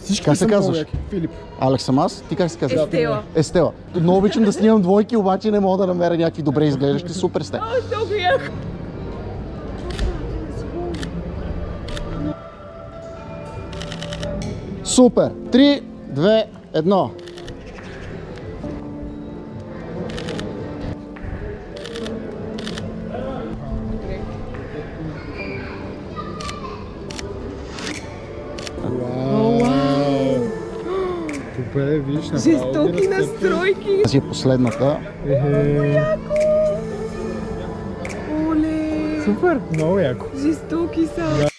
Всички се казваш? Филип. Алекс съм аз. Ти как се казваш? Естела. Естела. Много обичам да снимам двойки, обаче не мога да намеря някакви добре изглеждащи. Супер сте. Много яко. Супер! 3, 2, 1. Добре, виж, Жестоки настройки. Тази е последната. Оле. Супер, много яко. Жестоки са.